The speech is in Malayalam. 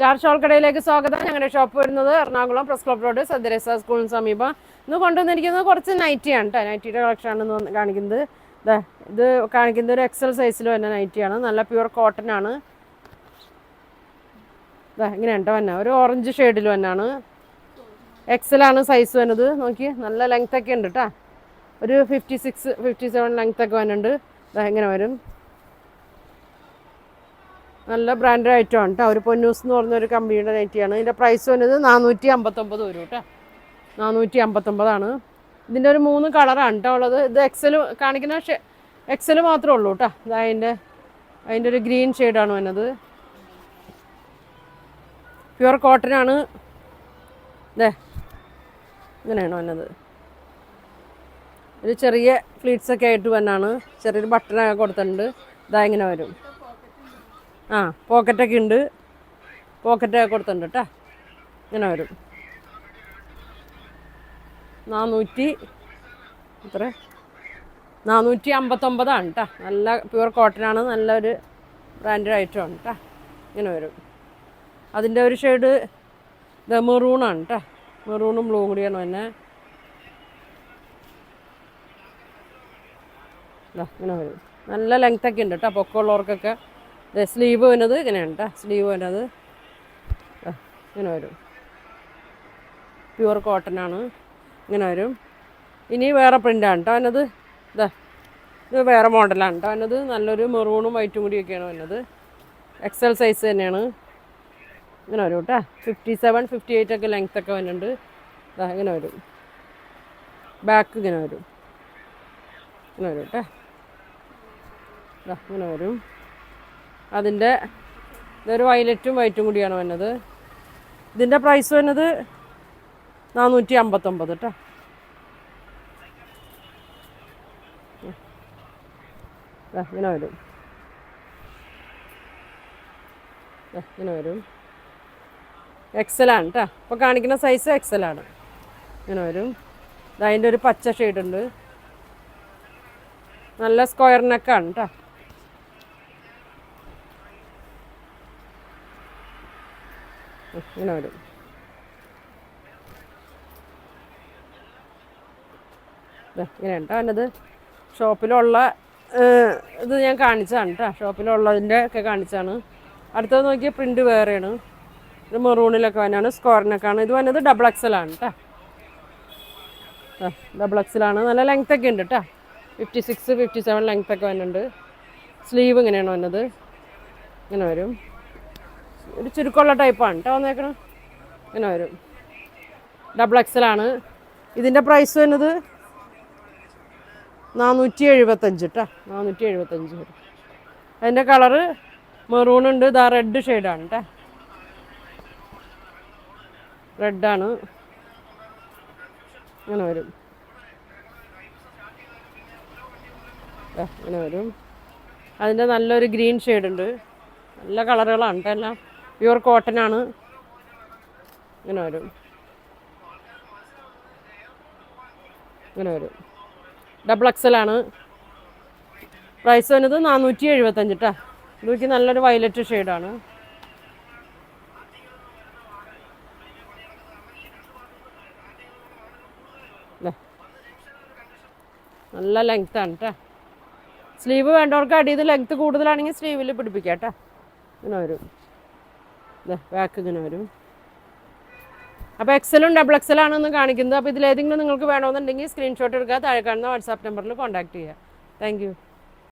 സ്റ്റാർ ഷോൾ കടയിലേക്ക് സ്വാഗതം. ഞങ്ങളുടെ ഷോപ്പ് വരുന്നത് എറണാകുളം പ്രസ് ക്ലബ് റോഡ് സദ്യരസ സ്കൂളിന് സമീപം. ഇന്ന് കൊണ്ടുവന്നിരിക്കുന്നത് കുറച്ച് നൈറ്റിയാണ് കേട്ടോ. നൈറ്റിയുടെ കളക്ഷനാണ് കാണിക്കുന്നത്. ഇത് കാണിക്കുന്നത് ഒരു എക്സൽ സൈസിൽ തന്നെ നൈറ്റിയാണ്. നല്ല പ്യുവർ കോട്ടൺ ആണ്. ഇങ്ങനെയാണ് കേട്ടോ വന്ന ഒരു ഓറഞ്ച് ഷെയ്ഡിൽ തന്നെയാണ്. എക്സലാണ് സൈസ് വന്നത്. നോക്കി നല്ല ലെങ്ത് ഒക്കെ ഉണ്ട് കേട്ടോ. ഒരു 56-57 ലെങ്ത് ഒക്കെ വന്നിട്ടുണ്ട്. ഇങ്ങനെ വരും. നല്ല ബ്രാൻഡഡ് ഐറ്റം ആണ് കേട്ടോ. ഒരു പൊന്നൂസ് എന്ന് പറഞ്ഞൊരു കമ്പനിയുടെ നൈറ്റിയാണ്. ഇതിൻ്റെ പ്രൈസ് വന്നത് 459 വരും കേട്ടോ. 459 ഇതിൻ്റെ ഒരു 3 കളറാണ് കേട്ടോ ഉള്ളത്. ഇത് എക്സൽ കാണിക്കുന്ന എക്സൽ മാത്രമേ ഉള്ളൂ കേട്ടോ. അതിൻ്റെ ഒരു ഗ്രീൻ ഷെയ്ഡാണ് വന്നത്. പ്യുവർ കോട്ടൺ ആണ്. ഇങ്ങനെയാണ് വന്നത്. ഒരു ചെറിയ ഫ്ലീറ്റ്സൊക്കെ ആയിട്ട് വന്നാണ്. ചെറിയൊരു ബട്ടണൊക്കെ കൊടുത്തിട്ടുണ്ട്. ഇങ്ങനെ വരും. പോക്കറ്റൊക്കെ ഉണ്ട്. പോക്കറ്റൊക്കെ കൊടുത്തിട്ടുണ്ട് കേട്ടോ. ഇങ്ങനെ വരും. 459 കേട്ടോ. നല്ല പ്യുവർ കോട്ടൺ ആണ്. നല്ലൊരു ബ്രാൻഡഡ് ഐറ്റമാണ് കേട്ടോ. ഇങ്ങനെ വരും. അതിൻ്റെ ഒരു ഷെയ്ഡ് മെറൂണാണ് കേട്ടോ. മെറൂണും ബ്ലൂവും കൂടിയാണ് തന്നെ. ഇങ്ങനെ വരും. നല്ല ലെങ്ത്തൊക്കെ ഉണ്ട് കേട്ടോ. പൊക്കമുള്ളവർക്കൊക്കെ. സ്ലീവ് വരുന്നത് ഇങ്ങനെയാണ് കേട്ടോ. സ്ലീവ് വരുന്നത് ഇങ്ങനെ വരും. പ്യുവർ കോട്ടൺ ആണ്. ഇങ്ങനെ വരും. ഇനി വേറെ പ്രിൻ്റാണ് കേട്ടോ വന്നത്. ഇത് വേറെ മോഡലാണ് കേട്ടോ വന്നത്. നല്ലൊരു മെറൂണും വൈറ്റും കൂടിയൊക്കെയാണ് വന്നത്. എക്സൽ സൈസ് തന്നെയാണ്. ഇങ്ങനെ വരും കേട്ടോ. 57-58 ഒക്കെ ലെങ്ത് ഒക്കെ വരുന്നുണ്ട്. ഇങ്ങനെ വരും. ബാക്ക് ഇങ്ങനെ വരും. ഇങ്ങനെ വരും കേട്ടോ. ഇങ്ങനെ വരും. അതിൻ്റെ ഇതൊരു വയലറ്റും വൈറ്റും കൂടിയാണ് വന്നത്. ഇതിൻ്റെ പ്രൈസ് വന്നത് 459 കേട്ടോ. ഇങ്ങനെ വരും. ഇങ്ങനെ വരും. എക്സലാണ് കേട്ടോ. ഇപ്പോൾ കാണിക്കുന്ന സൈസ് എക്സലാണ്. ഇങ്ങനെ വരും. അതിൻ്റെ ഒരു പച്ച ഷെയ്ഡുണ്ട്. നല്ല സ്ക്വയർ നെക്കാണ് കേട്ടോ. ഇങ്ങനെ വരും. ഇങ്ങനെയാണ് കേട്ടോ വന്നത്. ഷോപ്പിലുള്ള ഇത് ഞാൻ കാണിച്ചതാണ് കേട്ടോ. ഷോപ്പിലുള്ളതിൻ്റെ ഒക്കെ കാണിച്ചാണ്. അടുത്തത് നോക്കിയാൽ പ്രിൻ്റ് വേറെയാണ്. ഇത് മെറൂണിലൊക്കെ വന്നാണ്. സ്ക്വയറിനൊക്കെയാണ്. ഇത് വന്നത് ഡബിൾ എക്സലാണ് കേട്ടോ. ഡബിൾ എക്സലാണ്. നല്ല ലെങ്ത് ഒക്കെ ഉണ്ട് കേട്ടോ. 56-57 ലെങ്ത് ഒക്കെ വന്നിട്ടുണ്ട്. സ്ലീവ് ഇങ്ങനെയാണ് വന്നത്. ഇങ്ങനെ വരും. ഒരു ചുരുക്കമുള്ള ടൈപ്പാണ് കേട്ടോ വന്നേക്കണം. ഇങ്ങനെ വരും. ഡബിൾ എക്സലാണ്. ഇതിൻ്റെ പ്രൈസ് വരുന്നത് 475 കേട്ടോ. 475 വരും. അതിൻ്റെ കളറ് മെറൂണുണ്ട്. റെഡ് ഷെയ്ഡാണ് കേട്ടോ. റെഡാണ്. ഇങ്ങനെ വരും. ഇങ്ങനെ വരും. അതിൻ്റെ നല്ലൊരു ഗ്രീൻ ഷെയ്ഡുണ്ട്. നല്ല കളറുകളാണ് കേട്ടോ. എല്ലാം പ്യുവർ കോട്ടൺ ആണ്. ഇങ്ങനെ വരും. ഇങ്ങനെ വരും. ഡബിൾ എക്സലാണ്. പ്രൈസ് വന്നത് 475 കേട്ടോ. ഇതൊക്കെ നല്ലൊരു വയലറ്റ് ഷെയ്ഡാണ്. നല്ല ലെങ്ത്താണ് കേട്ടോ. സ്ലീവ് വേണ്ടവർക്ക് അടിയിൽ ലെങ്ത്ത് കൂടുതലാണെങ്കിൽ സ്ലീവിൽ പിടിപ്പിക്കാം കേട്ടോ. ഇങ്ങനെ വരും. ബാക്ക് ഇങ്ങനെ വരും. അപ്പോൾ എക്സലും ഡബിൾ എക്സലാണെന്ന് കാണിക്കുന്നത്. അപ്പോൾ ഇതിലേതെങ്കിലും നിങ്ങൾക്ക് വേണമെന്നുണ്ടെങ്കിൽ സ്ക്രീൻഷോട്ട് എടുക്കുക. താഴെ കാണുന്ന വാട്സാപ്പ് നമ്പറിൽ കോൺടാക്ട് ചെയ്യുക. Thank you.